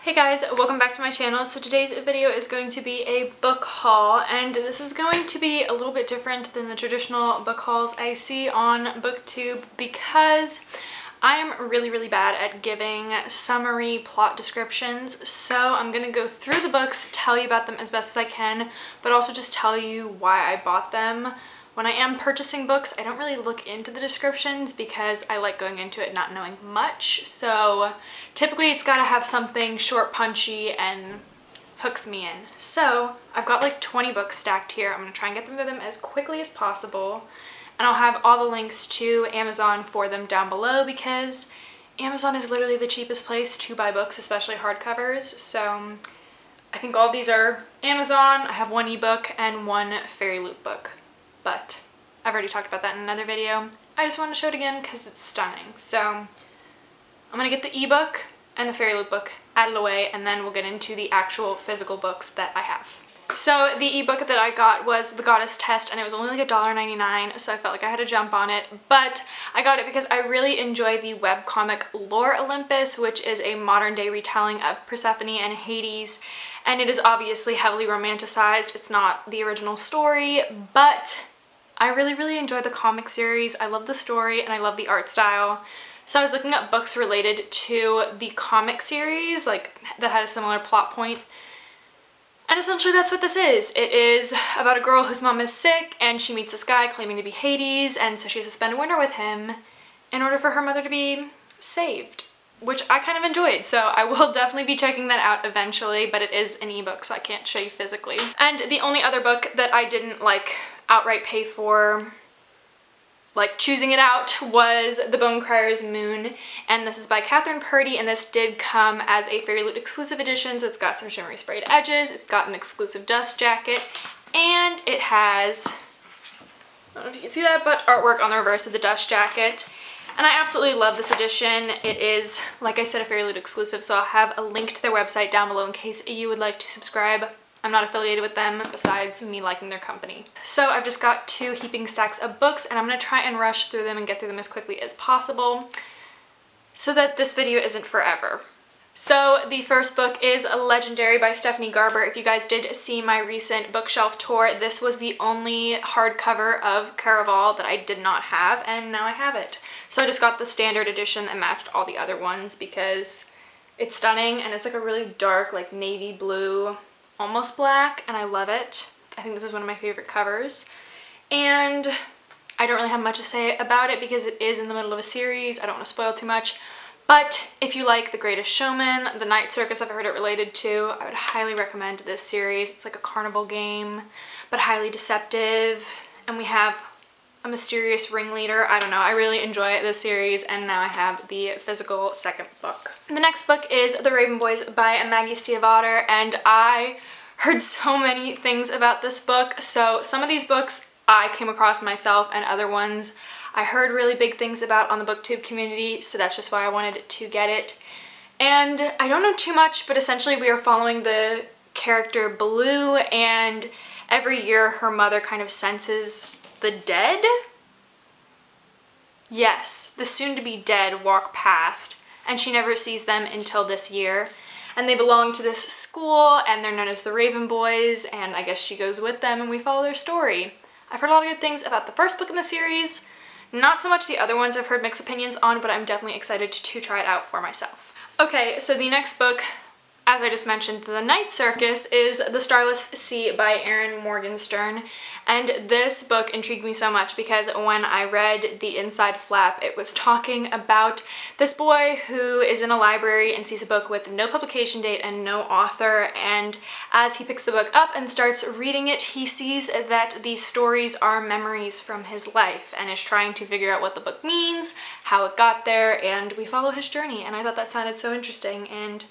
Hey guys, welcome back to my channel. So today's video is going to be a book haul, and this is going to be a little bit different than the traditional book hauls I see on BookTube because I am really bad at giving summary plot descriptions. So I'm going to go through the books, tell you about them as best as I can, but also just tell you why I bought them. When I am purchasing books, I don't really look into the descriptions because I like going into it not knowing much. So typically it's got to have something short, punchy, and hooks me in. So I've got like 20 books stacked here. I'm going to try and get through them as quickly as possible. And I'll have all the links to Amazon for them down below because Amazon is literally the cheapest place to buy books, especially hardcovers. So I think all these are Amazon. I have one ebook and one fairy loot book. But I've already talked about that in another video. I just want to show it again because it's stunning. So I'm going to get the ebook and the fairy loot book out of the way, and then we'll get into the actual physical books that I have. So the ebook that I got was The Goddess Test, and it was only like $1.99, so I felt like I had to jump on it. But I got it because I really enjoy the webcomic Lore Olympus, which is a modern day retelling of Persephone and Hades. And it is obviously heavily romanticized. It's not the original story, but I really enjoy the comic series. I love the story and I love the art style. So I was looking up books related to the comic series, like that had a similar plot point. And essentially that's what this is. It is about a girl whose mom is sick and she meets this guy claiming to be Hades, and so she has to spend a winter with him in order for her mother to be saved, which I kind of enjoyed. So I will definitely be checking that out eventually, but it is an ebook, so I can't show you physically. And the only other book that I didn't like outright pay for, like choosing it out, was The Bone Crier's Moon, and this is by Catherine Purdy, and this did come as a Fairy Loot exclusive edition, so it's got some shimmery sprayed edges, it's got an exclusive dust jacket, and it has, I don't know if you can see that, but artwork on the reverse of the dust jacket. And I absolutely love this edition. It is, like I said, a Fairy Loot exclusive, so I'll have a link to their website down below in case you would like to subscribe. I'm not affiliated with them besides me liking their company. So I've just got 2 heaping stacks of books, and I'm going to try and rush through them and get through them as quickly as possible so that this video isn't forever. So the first book is Legendary by Stephanie Garber. If you guys did see my recent bookshelf tour, this was the only hardcover of Caraval that I did not have, and now I have it. So I just got the standard edition that matched all the other ones because it's stunning, and it's like a really dark, like navy blue, almost black, and I love it. I think this is one of my favorite covers. And I don't really have much to say about it because it is in the middle of a series. I don't want to spoil too much. But if you like The Greatest Showman, The Night Circus I've heard it related to, I would highly recommend this series. It's like a carnival game, but highly deceptive. And we have a mysterious ringleader. I don't know, I really enjoy this series, and now I have the physical second book. The next book is The Raven Boys by Maggie Stiefvater, and I heard so many things about this book. So some of these books I came across myself, and other ones I heard really big things about on the BookTube community, so that's just why I wanted to get it. And I don't know too much, but essentially we are following the character Blue, and every year her mother kind of senses the dead? Yes, the soon-to-be dead walk past, and she never sees them until this year. And they belong to this school, and they're known as the Raven Boys, and I guess she goes with them and we follow their story. I've heard a lot of good things about the first book in the series. Not so much the other ones I've heard mixed opinions on, but I'm definitely excited to try it out for myself. Okay, so the next book, as I just mentioned, The Night Circus, is The Starless Sea by Erin Morgenstern. And this book intrigued me so much because when I read the inside flap, it was talking about this boy who is in a library and sees a book with no publication date and no author, and as he picks the book up and starts reading it, he sees that these stories are memories from his life and is trying to figure out what the book means, how it got there, and we follow his journey. And I thought that sounded so interesting, and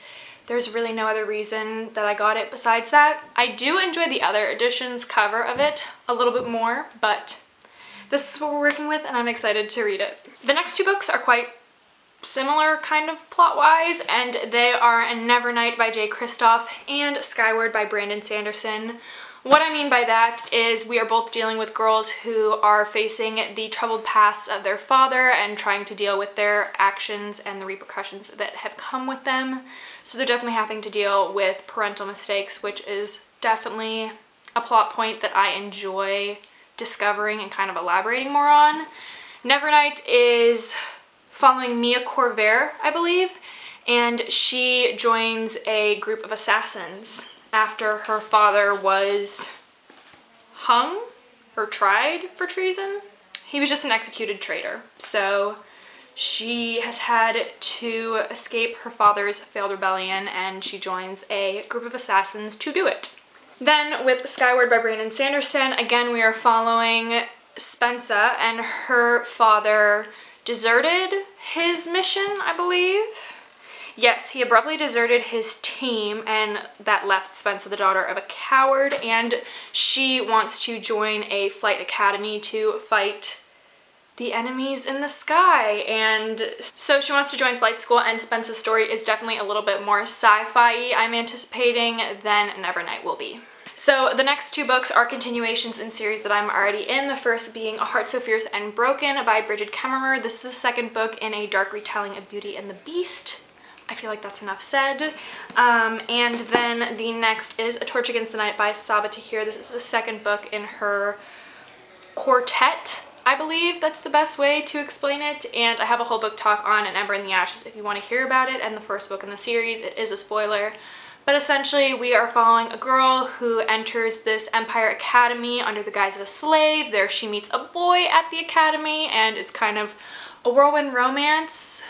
there's really no other reason that I got it besides that. I do enjoy the other edition's cover of it a little bit more, but this is what we're working with, and I'm excited to read it. The next 2 books are quite similar kind of plot-wise, and they are Nevernight by Jay Kristoff and Skyward by Brandon Sanderson. What I mean by that is we are both dealing with girls who are facing the troubled past of their father and trying to deal with their actions and the repercussions that have come with them. So they're definitely having to deal with parental mistakes, which is definitely a plot point that I enjoy discovering and kind of elaborating more on. Nevernight is following Mia Corvair, I believe, and she joins a group of assassins after her father was hung or tried for treason. He was just an executed traitor. So she has had to escape her father's failed rebellion, and she joins a group of assassins to do it. Then with Skyward by Brandon Sanderson, again we are following Spensa, and her father deserted his mission, I believe. Yes, he abruptly deserted his team, and that left Spensa the daughter of a coward, and she wants to join a flight academy to fight the enemies in the sky. And so she wants to join flight school, and Spensa's story is definitely a little bit more sci-fi-y, I'm anticipating, than Nevernight will be. So the next two books are continuations in series that I'm already in, the first being A Heart So Fierce and Broken by Bridget Kemmerer. This is the second book in a dark retelling of Beauty and the Beast. I feel like that's enough said. And then the next is A Torch Against the Night by Sabaa Tahir. This is the second book in her quartet, I believe that's the best way to explain it. And I have a whole book talk on An Ember in the Ashes if you want to hear about it, and the first book in the series. It is a spoiler. But essentially we are following a girl who enters this Empire Academy under the guise of a slave. There she meets a boy at the academy, and it's kind of a whirlwind romance.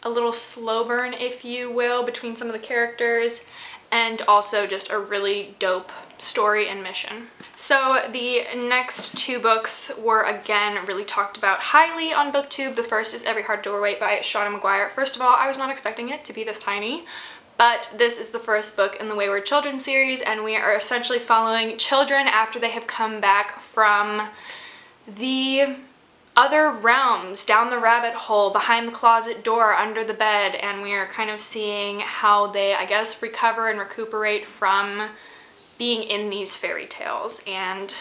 A little slow burn, if you will, between some of the characters, and also just a really dope story and mission. So the next two books were again really talked about highly on BookTube. The first is Every Hard Doorway by Shauna McGuire. First of all, I was not expecting it to be this tiny, but this is the first book in the Wayward Children series, and we are essentially following children after they have come back from the other realms, down the rabbit hole, behind the closet door, under the bed, and we are kind of seeing how they, I guess, recover and recuperate from being in these fairy tales. And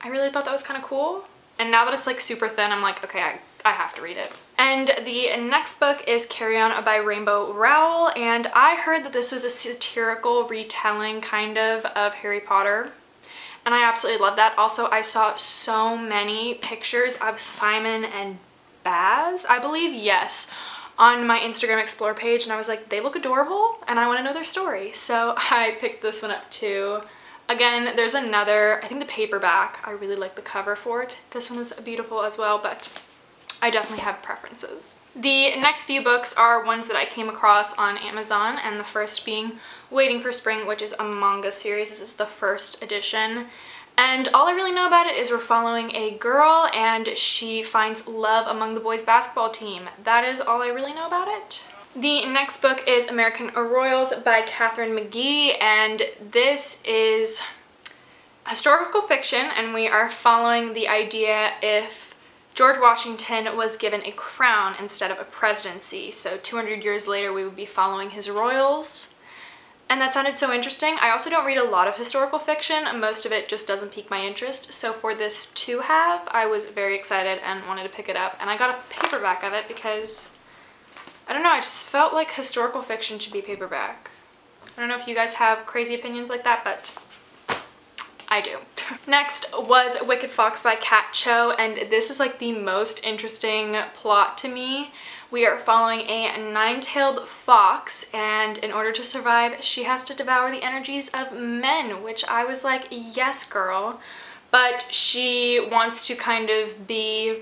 I really thought that was kind of cool. And now that it's like super thin, I'm like, okay, I have to read it. And the next book is Carry On by Rainbow Rowell, and I heard that this was a satirical retelling kind of Harry Potter. And I absolutely love that. Also, I saw so many pictures of Simon and Baz, I believe, yes, on my Instagram Explore page, and I was like, they look adorable, and I want to know their story. So I picked this one up too. Again, there's another, I think the paperback, I really like the cover for it. This one is beautiful as well, but I definitely have preferences. The next few books are ones that I came across on Amazon, and the first being Waiting for Spring, which is a manga series. This is the first edition, and all I really know about it is we're following a girl and she finds love among the boys' basketball team. That is all I really know about it. The next book is American Royals by Catherine McGee, and this is historical fiction, and we are following the idea if George Washington was given a crown instead of a presidency. So 200 years later we would be following his royals. And that sounded so interesting. I also don't read a lot of historical fiction. Most of it just doesn't pique my interest. So for this to have, I was very excited and wanted to pick it up. And I got a paperback of it because, I don't know, I just felt like historical fiction should be paperback. I don't know if you guys have crazy opinions like that, but I do. Next was Wicked Fox by Kat Cho, and this is like the most interesting plot to me. We are following a nine-tailed fox, and in order to survive, she has to devour the energies of men, which I was like, yes, girl. But she wants to kind of be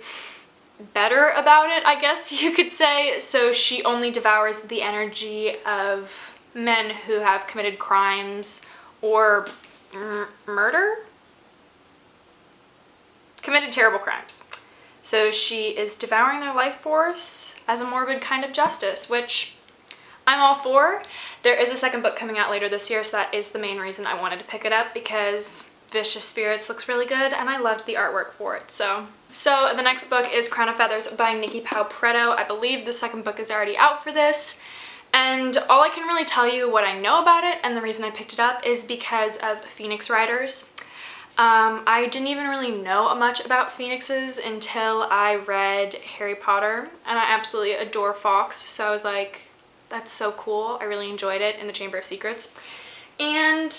better about it, I guess you could say. So she only devours the energy of men who have committed crimes or murder? Committed terrible crimes. So she is devouring their life force as a morbid kind of justice, which I'm all for. There is a second book coming out later this year, so that is the main reason I wanted to pick it up, because Vicious Spirits looks really good and I loved the artwork for it. So the next book is Crown of Feathers by Nikki Pau-Preto. I believe the second book is already out for this. And all I can really tell you what I know about it, and the reason I picked it up, is because of Phoenix Writers. I didn't even really know much about phoenixes until I read Harry Potter, and I absolutely adore Fawkes, so I was like, that's so cool. I really enjoyed it in the Chamber of Secrets. And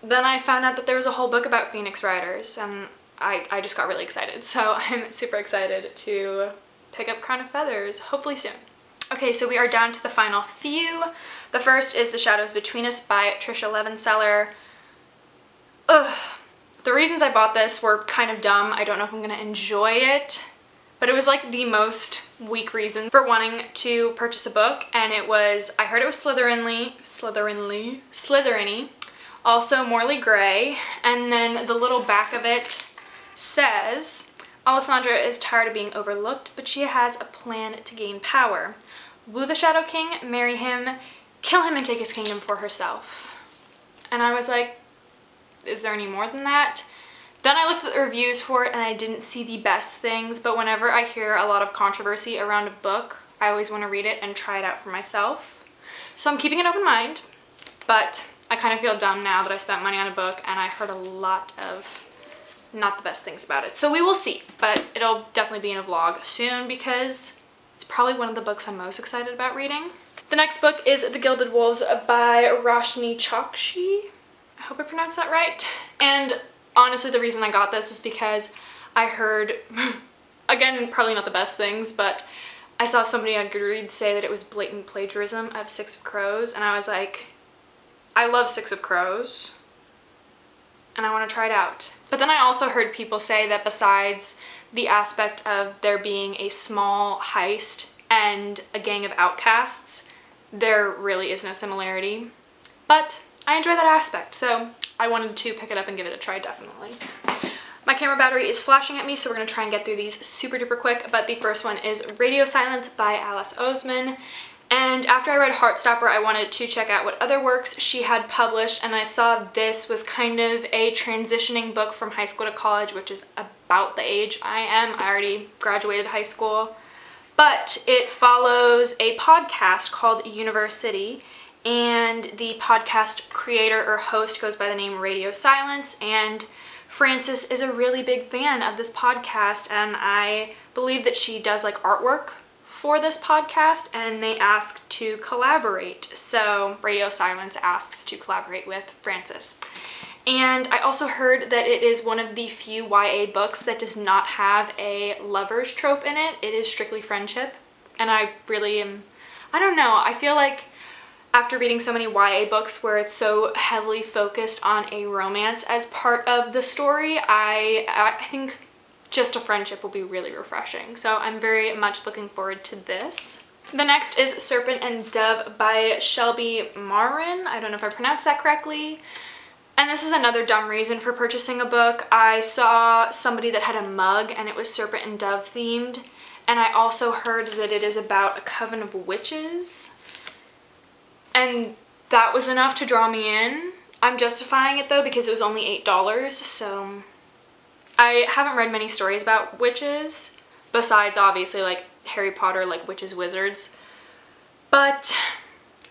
then I found out that there was a whole book about phoenix riders, and I just got really excited. So I'm super excited to pick up Crown of Feathers, hopefully soon. Okay, so we are down to the final few. The first is The Shadows Between Us by Trisha Levenseller. Ugh. The reasons I bought this were kind of dumb. I don't know if I'm gonna enjoy it, but it was like the most weak reason for wanting to purchase a book, and it was, I heard it was Slytherin-y, also Morley Gray, and then the little back of it says, Alessandra is tired of being overlooked, but she has a plan to gain power. Woo the Shadow King, marry him, kill him, and take his kingdom for herself. And I was like, is there any more than that? Then I looked at the reviews for it and I didn't see the best things, but whenever I hear a lot of controversy around a book, I always want to read it and try it out for myself. So I'm keeping an open mind, but I kind of feel dumb now that I spent money on a book and I heard a lot of not the best things about it. So we will see, but it'll definitely be in a vlog soon because it's probably one of the books I'm most excited about reading. The next book is The Gilded Wolves by Roshni Chokshi. I hope I pronounced that right. And honestly, the reason I got this was because I heard, again, probably not the best things, but I saw somebody on Goodreads say that it was blatant plagiarism of Six of Crows, and I was like, I love Six of Crows, and I want to try it out. But then I also heard people say that besides the aspect of there being a small heist and a gang of outcasts, there really isn't a similarity. But I enjoy that aspect, so I wanted to pick it up and give it a try, definitely. My camera battery is flashing at me, so we're going to try and get through these super duper quick, but the first one is Radio Silence by Alice Oseman. And after I read Heartstopper, I wanted to check out what other works she had published, and I saw this was kind of a transitioning book from high school to college, which is about the age I am. I already graduated high school. But it follows a podcast called University, and the podcast creator or host goes by the name Radio Silence, and Frances is a really big fan of this podcast, and I believe that she does like artwork for this podcast, and they asked to collaborate. So Radio Silence asks to collaborate with Frances. And I also heard that it is one of the few YA books that does not have a lover's trope in it. It is strictly friendship, and I really am, I don't know, I feel like after reading so many YA books where it's so heavily focused on a romance as part of the story, I think just a friendship will be really refreshing. So I'm very much looking forward to this. The next is Serpent and Dove by Shelby Marin. I don't know if I pronounced that correctly. And this is another dumb reason for purchasing a book. I saw somebody that had a mug and it was Serpent and Dove themed. And I also heard that it is about a coven of witches. And that was enough to draw me in. I'm justifying it though because it was only $8, so I haven't read many stories about witches, besides obviously like Harry Potter, like witches, wizards. But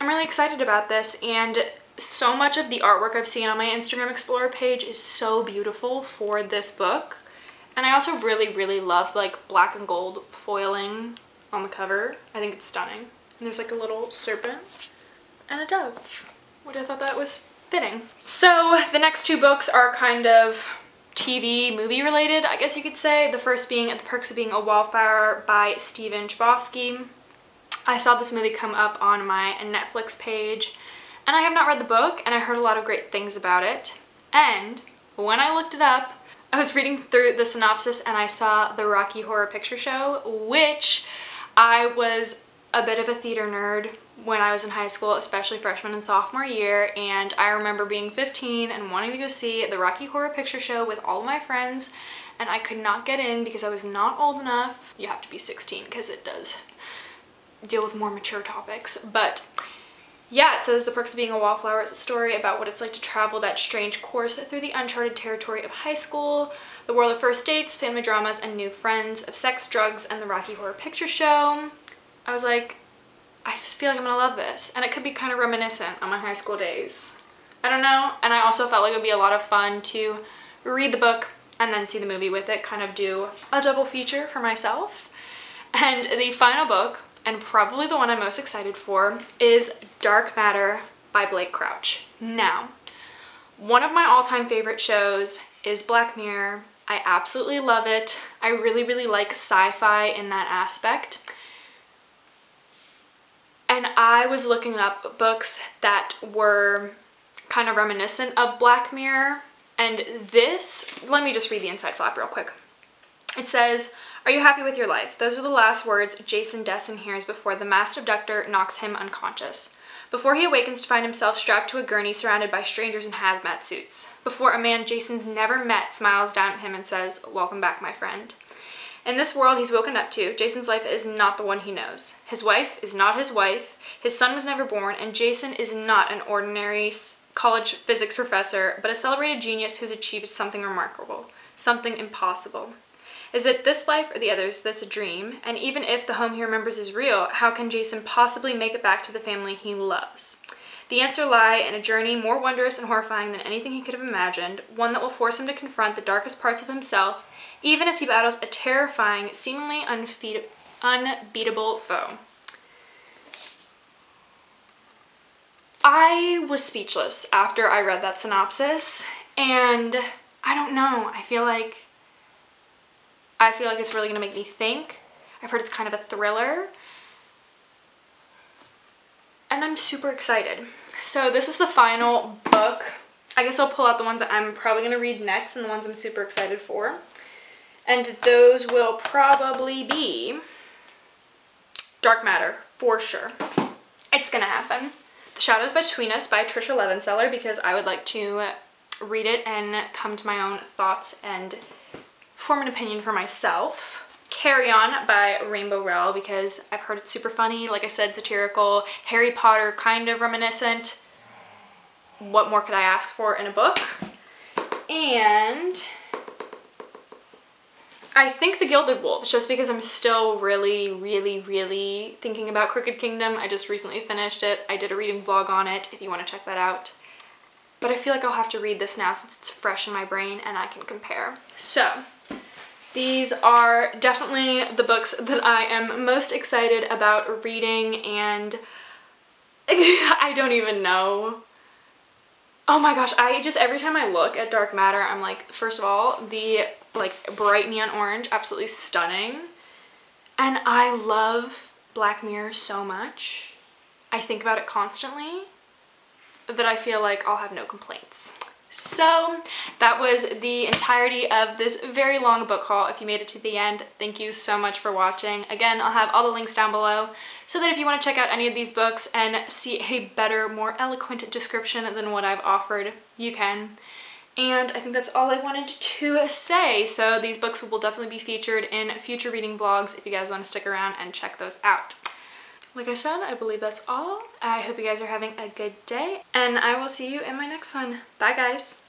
I'm really excited about this, and so much of the artwork I've seen on my Instagram Explorer page is so beautiful for this book. And I also really love like black and gold foiling on the cover. I think it's stunning. And there's like a little serpent and a dove, which I thought that was fitting. So the next two books are kind of TV movie related, I guess you could say. The first being The Perks of Being a Wallflower by Stephen Chbosky. I saw this movie come up on my Netflix page, and I have not read the book, and I heard a lot of great things about it. And when I looked it up, I was reading through the synopsis and I saw the Rocky Horror Picture Show, which I was a bit of a theater nerd when I was in high school, especially freshman and sophomore year, and I remember being 15 and wanting to go see the Rocky Horror Picture Show with all of my friends, and I could not get in because I was not old enough. You have to be 16 because it does deal with more mature topics. But yeah, it says The Perks of Being a Wallflower is a story about what it's like to travel that strange course through the uncharted territory of high school, the world of first dates, family dramas, and new friends, of sex, drugs, and the Rocky Horror Picture Show. I was like, I just feel like I'm gonna love this, and it could be kind of reminiscent on my high school days. I don't know, and I also felt like it would be a lot of fun to read the book, and then see the movie with it, kind of do a double feature for myself. And the final book, and probably the one I'm most excited for, is Dark Matter by Blake Crouch. Now, one of my all-time favorite shows is Black Mirror. I absolutely love it. I really, really like sci-fi in that aspect. And I was looking up books that were kind of reminiscent of Black Mirror. And this, let me just read the inside flap real quick. It says, "Are you happy with your life? Those are the last words Jason Dessen hears before the masked abductor knocks him unconscious. Before he awakens to find himself strapped to a gurney surrounded by strangers in hazmat suits. Before a man Jason's never met smiles down at him and says, 'Welcome back, my friend.' In this world he's woken up to, Jason's life is not the one he knows. His wife is not his wife, his son was never born, and Jason is not an ordinary college physics professor, but a celebrated genius who's achieved something remarkable, something impossible. Is it this life or the others that's a dream? And even if the home he remembers is real, how can Jason possibly make it back to the family he loves? The answer lies in a journey more wondrous and horrifying than anything he could have imagined, one that will force him to confront the darkest parts of himself, even as he battles a terrifying, seemingly unbeatable foe." I was speechless after I read that synopsis, and I don't know, I feel like it's really gonna make me think. I've heard it's kind of a thriller, and I'm super excited. So this was the final book. I guess I'll pull out the ones that I'm probably gonna read next and the ones I'm super excited for. And those will probably be Dark Matter, for sure. It's gonna happen. The Shadows Between Us by Trisha Levenseller, because I would like to read it and come to my own thoughts and form an opinion for myself. Carry On by Rainbow Rowell, because I've heard it's super funny, like I said, satirical, Harry Potter kind of reminiscent. What more could I ask for in a book? And I think The Gilded Wolves, just because I'm still really, really, really thinking about Crooked Kingdom. I just recently finished it. I did a reading vlog on it if you want to check that out. But I feel like I'll have to read this now since it's fresh in my brain and I can compare. So these are definitely the books that I am most excited about reading, and I don't even know. Oh my gosh, every time I look at Dark Matter, I'm like, first of all, the like bright neon orange, absolutely stunning. And I love Black Mirror so much. I think about it constantly, that I feel like I'll have no complaints. So that was the entirety of this very long book haul. If you made it to the end, thank you so much for watching. Again, I'll have all the links down below so that if you want to check out any of these books and see a better, more eloquent description than what I've offered, you can. And I think that's all I wanted to say. So these books will definitely be featured in future reading vlogs if you guys want to stick around and check those out. Like I said, I believe that's all. I hope you guys are having a good day, and I will see you in my next one. Bye, guys.